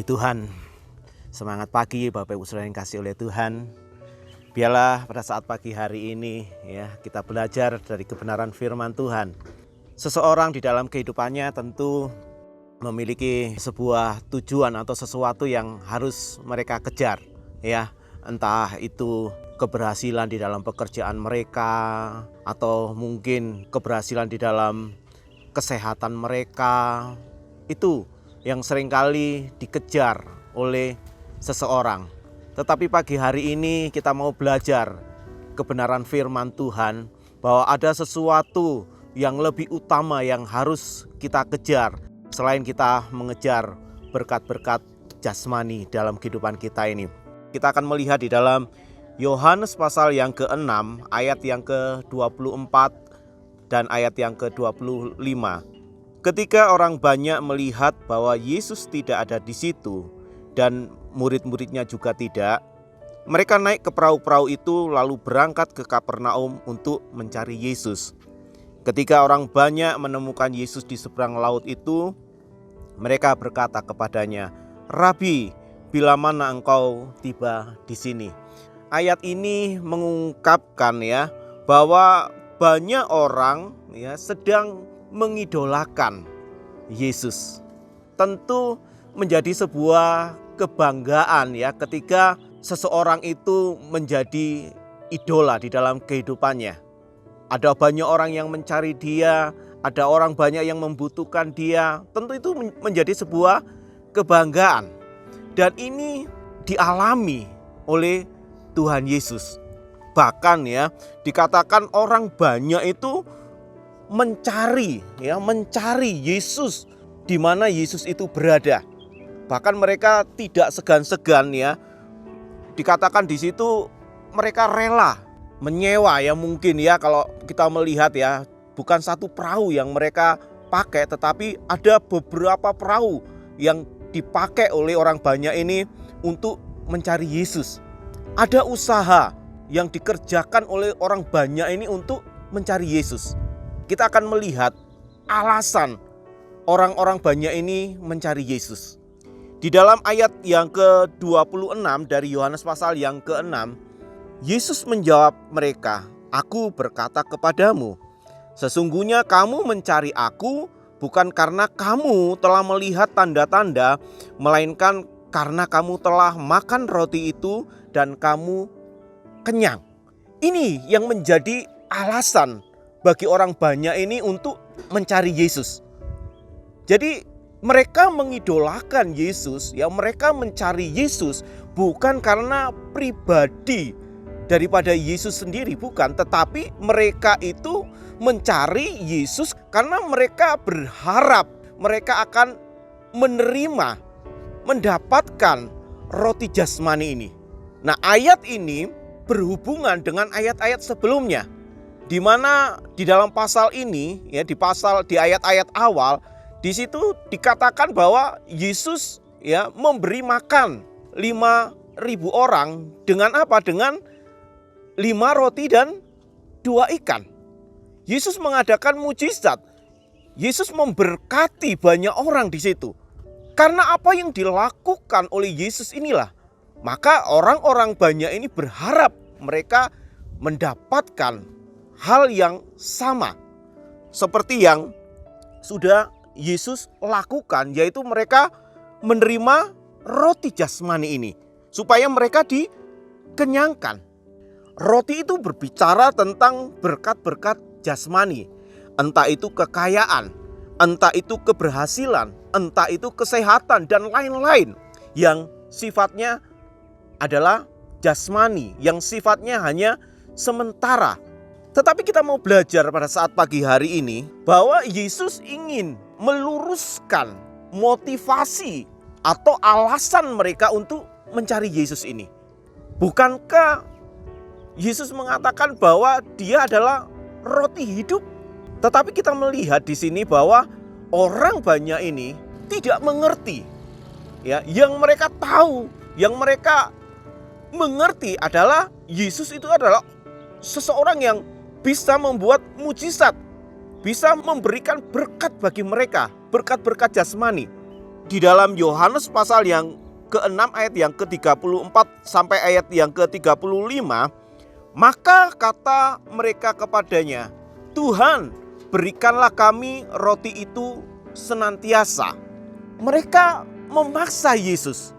Puji Tuhan, semangat pagi Bapak Ibu Saudara yang kasih oleh Tuhan. Biarlah pada saat pagi hari ini ya kita belajar dari kebenaran firman Tuhan. Seseorang di dalam kehidupannya tentu memiliki sebuah tujuan atau sesuatu yang harus mereka kejar ya. Entah itu keberhasilan di dalam pekerjaan mereka atau mungkin keberhasilan di dalam kesehatan mereka. Itu yang seringkali dikejar oleh seseorang. Tetapi pagi hari ini kita mau belajar kebenaran firman Tuhan bahwa ada sesuatu yang lebih utama yang harus kita kejar selain kita mengejar berkat-berkat jasmani dalam kehidupan kita ini. Kita akan melihat di dalam Yohanes pasal yang ke-6 ayat yang ke-24 dan ayat yang ke-25. Ketika orang banyak melihat bahwa Yesus tidak ada di situ dan murid-muridnya juga tidak, mereka naik ke perahu-perahu itu lalu berangkat ke Kapernaum untuk mencari Yesus. Ketika orang banyak menemukan Yesus di seberang laut itu, mereka berkata kepadanya, "Rabi, bila mana engkau tiba di sini?" Ayat ini mengungkapkan ya bahwa banyak orang ya sedang mengidolakan Yesus. Tentu menjadi sebuah kebanggaan ya ketika seseorang itu menjadi idola di dalam kehidupannya. Ada banyak orang yang mencari dia, ada orang banyak yang membutuhkan dia. Tentu itu menjadi sebuah kebanggaan. Dan ini dialami oleh Tuhan Yesus. Bahkan ya dikatakan orang banyak itu mencari Yesus di mana Yesus itu berada. Bahkan mereka tidak segan-segan ya. Dikatakan di situ mereka rela menyewa ya mungkin ya kalau kita melihat ya bukan satu perahu yang mereka pakai tetapi ada beberapa perahu yang dipakai oleh orang banyak ini untuk mencari Yesus. Ada usaha yang dikerjakan oleh orang banyak ini untuk mencari Yesus. Kita akan melihat alasan orang-orang banyak ini mencari Yesus. Di dalam ayat yang ke-26 dari Yohanes pasal yang ke-6, Yesus menjawab mereka, "Aku berkata kepadamu, sesungguhnya kamu mencari aku bukan karena kamu telah melihat tanda-tanda, melainkan karena kamu telah makan roti itu dan kamu kenyang." Ini yang menjadi alasan bagi orang banyak ini untuk mencari Yesus. Jadi mereka mengidolakan Yesus, ya mereka mencari Yesus bukan karena pribadi daripada Yesus sendiri, bukan, tetapi mereka itu mencari Yesus karena mereka berharap mereka akan menerima, mendapatkan roti jasmani ini. Nah, ayat ini berhubungan dengan ayat-ayat sebelumnya. Di mana di dalam pasal ini ya di ayat-ayat awal di situ dikatakan bahwa Yesus ya memberi makan 5.000 orang dengan apa? Dengan 5 roti dan 2 ikan. Yesus mengadakan mujizat. Yesus memberkati banyak orang di situ. Karena apa yang dilakukan oleh Yesus inilah, maka orang-orang banyak ini berharap mereka mendapatkan hal yang sama seperti yang sudah Yesus lakukan, yaitu mereka menerima roti jasmani ini supaya mereka dikenyangkan. Roti itu berbicara tentang berkat-berkat jasmani, entah itu kekayaan, entah itu keberhasilan, entah itu kesehatan dan lain-lain yang sifatnya adalah jasmani, yang sifatnya hanya sementara. Tetapi kita mau belajar pada saat pagi hari ini bahwa Yesus ingin meluruskan motivasi atau alasan mereka untuk mencari Yesus ini. Bukankah Yesus mengatakan bahwa dia adalah roti hidup? Tetapi kita melihat di sini bahwa orang banyak ini tidak mengerti. Ya, yang mereka tahu, yang mereka mengerti adalah Yesus itu adalah seseorang yang bisa membuat mujizat, bisa memberikan berkat bagi mereka, berkat-berkat jasmani. di dalam Yohanes pasal yang ke-6 ayat yang ke-34 sampai ayat yang ke-35, maka kata mereka kepadanya, "Tuhan, berikanlah kami roti itu senantiasa." Mereka memaksa Yesus.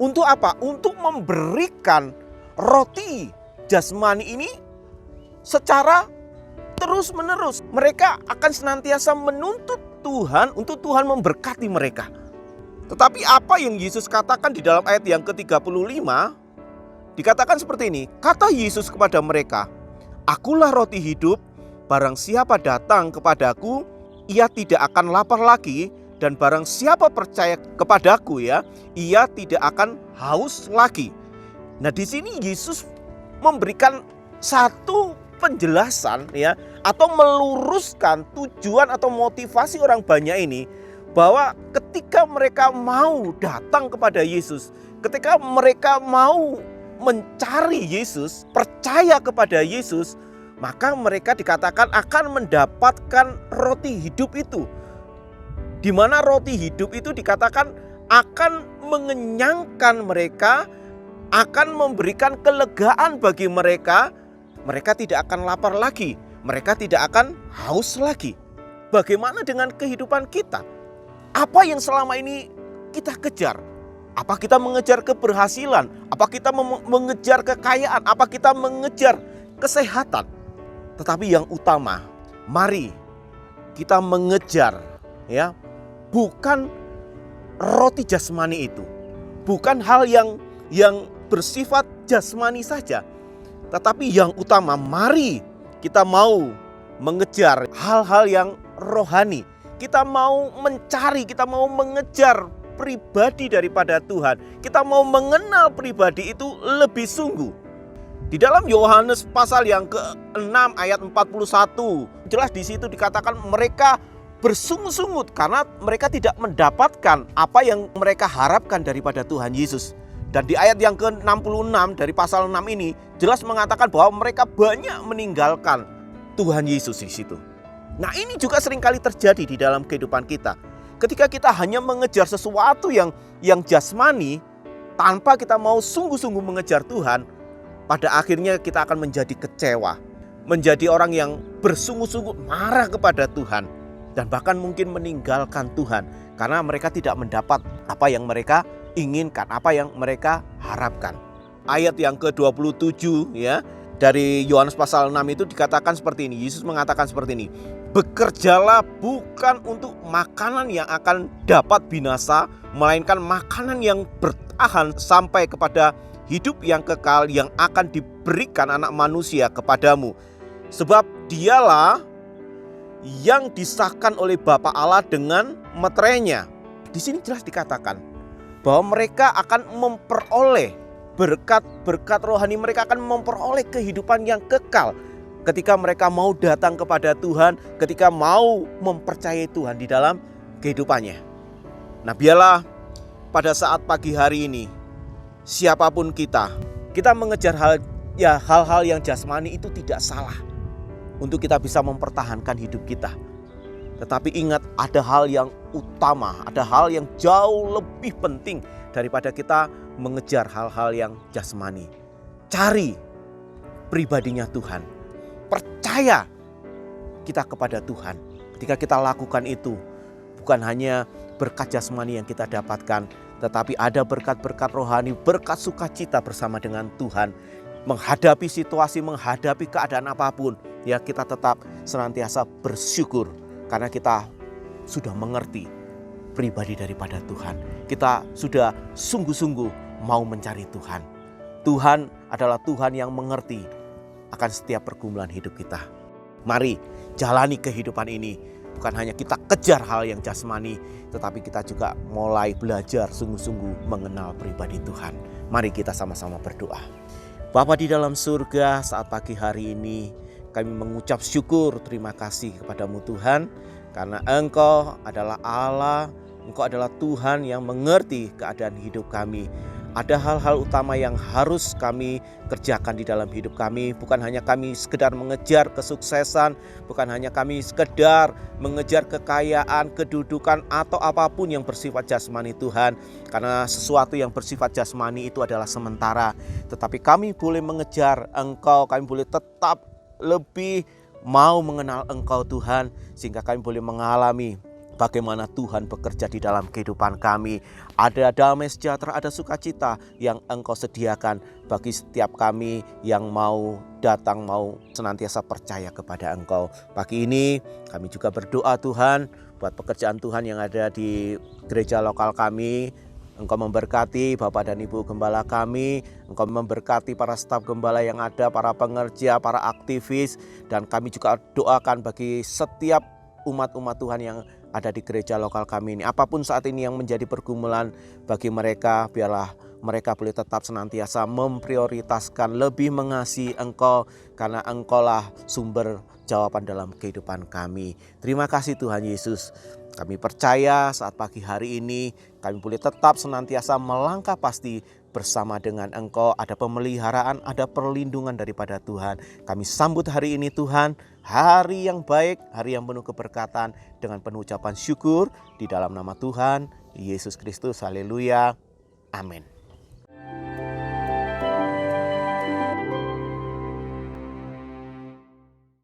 Untuk apa? Untuk memberikan roti jasmani ini secara terus-menerus. Mereka akan senantiasa menuntut Tuhan untuk Tuhan memberkati mereka. Tetapi apa yang Yesus katakan di dalam ayat yang ke-35, dikatakan seperti ini. Kata Yesus kepada mereka, "Akulah roti hidup, barang siapa datang kepadaku, ia tidak akan lapar lagi, dan barang siapa percaya kepadaku ya, ia tidak akan haus lagi." Nah, di sini Yesus memberikan satu penjelasan ya, atau meluruskan tujuan atau motivasi orang banyak ini, bahwa ketika mereka mau datang kepada Yesus, ketika mereka mau mencari Yesus, percaya kepada Yesus, maka mereka dikatakan akan mendapatkan roti hidup itu. Di mana roti hidup itu dikatakan akan mengenyangkan mereka, akan memberikan kelegaan bagi mereka. Mereka tidak akan lapar lagi, mereka tidak akan haus lagi. Bagaimana dengan kehidupan kita? Apa yang selama ini kita kejar? Apa kita mengejar keberhasilan? Apa kita mengejar kekayaan? Apa kita mengejar kesehatan? Tetapi yang utama, mari kita mengejar ya, bukan roti jasmani itu. Bukan hal yang bersifat jasmani saja. Tetapi yang utama, mari kita mau mengejar hal-hal yang rohani. Kita mau mencari, kita mau mengejar pribadi daripada Tuhan. Kita mau mengenal pribadi itu lebih sungguh. Di dalam Yohanes pasal yang ke-6 ayat 41, jelas di situ dikatakan mereka bersungut-sungut karena mereka tidak mendapatkan apa yang mereka harapkan daripada Tuhan Yesus. Dan di ayat yang ke-66 dari pasal 6 ini jelas mengatakan bahwa mereka banyak meninggalkan Tuhan Yesus di situ. Nah, ini juga seringkali terjadi di dalam kehidupan kita. Ketika kita hanya mengejar sesuatu yang jasmani tanpa kita mau sungguh-sungguh mengejar Tuhan, pada akhirnya kita akan menjadi kecewa, menjadi orang yang bersungguh-sungguh marah kepada Tuhan, dan bahkan mungkin meninggalkan Tuhan karena mereka tidak mendapat apa yang mereka inginkan, apa yang mereka harapkan. Ayat yang ke-27 ya, dari Yohanes pasal 6 itu dikatakan seperti ini. Yesus mengatakan seperti ini, "Bekerjalah bukan untuk makanan yang akan dapat binasa, melainkan makanan yang bertahan sampai kepada hidup yang kekal yang akan diberikan Anak Manusia kepadamu. Sebab dialah yang disahkan oleh Bapa Allah dengan meterainya." Di sini jelas dikatakan bahwa mereka akan memperoleh berkat-berkat rohani, mereka akan memperoleh kehidupan yang kekal ketika mereka mau datang kepada Tuhan, ketika mau mempercayai Tuhan di dalam kehidupannya. Nah, biarlah pada saat pagi hari ini, siapapun kita mengejar hal-hal yang jasmani itu tidak salah untuk kita bisa mempertahankan hidup kita. Tetapi ingat, ada hal yang utama, ada hal yang jauh lebih penting daripada kita mengejar hal-hal yang jasmani. Cari pribadinya Tuhan. Percaya kita kepada Tuhan. Ketika kita lakukan itu, bukan hanya berkat jasmani yang kita dapatkan, tetapi ada berkat-berkat rohani, berkat sukacita bersama dengan Tuhan. Menghadapi situasi, menghadapi keadaan apapun, ya kita tetap senantiasa bersyukur karena kita sudah mengerti pribadi daripada Tuhan. Kita sudah sungguh-sungguh mau mencari Tuhan. Tuhan adalah Tuhan yang mengerti akan setiap pergumulan hidup kita. Mari jalani kehidupan ini. Bukan hanya kita kejar hal yang jasmani, tetapi kita juga mulai belajar sungguh-sungguh mengenal pribadi Tuhan. Mari kita sama-sama berdoa. Bapa di dalam surga, saat pagi hari ini kami mengucap syukur, terima kasih kepadamu Tuhan. Karena Engkau adalah Allah, Engkau adalah Tuhan yang mengerti keadaan hidup kami. ada hal-hal utama yang harus kami kerjakan di dalam hidup kami. Bukan hanya kami sekedar mengejar kesuksesan, bukan hanya kami sekedar mengejar kekayaan, kedudukan, atau apapun yang bersifat jasmani Tuhan. Karena sesuatu yang bersifat jasmani itu adalah sementara. Tetapi kami boleh mengejar Engkau, kami boleh tetap lebih mau mengenal Engkau Tuhan, sehingga kami boleh mengalami bagaimana Tuhan bekerja di dalam kehidupan kami. Ada damai sejahtera, ada sukacita yang Engkau sediakan bagi setiap kami yang mau datang, mau senantiasa percaya kepada Engkau. Pagi ini kami juga berdoa Tuhan buat pekerjaan Tuhan yang ada di gereja lokal kami. Engkau memberkati Bapak dan Ibu Gembala kami. Engkau memberkati para staf gembala yang ada, para pengerja, para aktivis. Dan kami juga doakan bagi setiap umat-umat Tuhan yang ada di gereja lokal kami ini. Apapun saat ini yang menjadi pergumulan bagi mereka, biarlah mereka boleh tetap senantiasa memprioritaskan lebih mengasihi Engkau, karena Engkaulah sumber jawaban dalam kehidupan kami. Terima kasih Tuhan Yesus. Kami percaya saat pagi hari ini kami boleh tetap senantiasa melangkah pasti bersama dengan Engkau. Ada pemeliharaan, ada perlindungan daripada Tuhan. Kami sambut hari ini Tuhan, hari yang baik, hari yang penuh keberkatan, dengan penuh ucapan syukur di dalam nama Tuhan Yesus Kristus. Haleluya. Amin.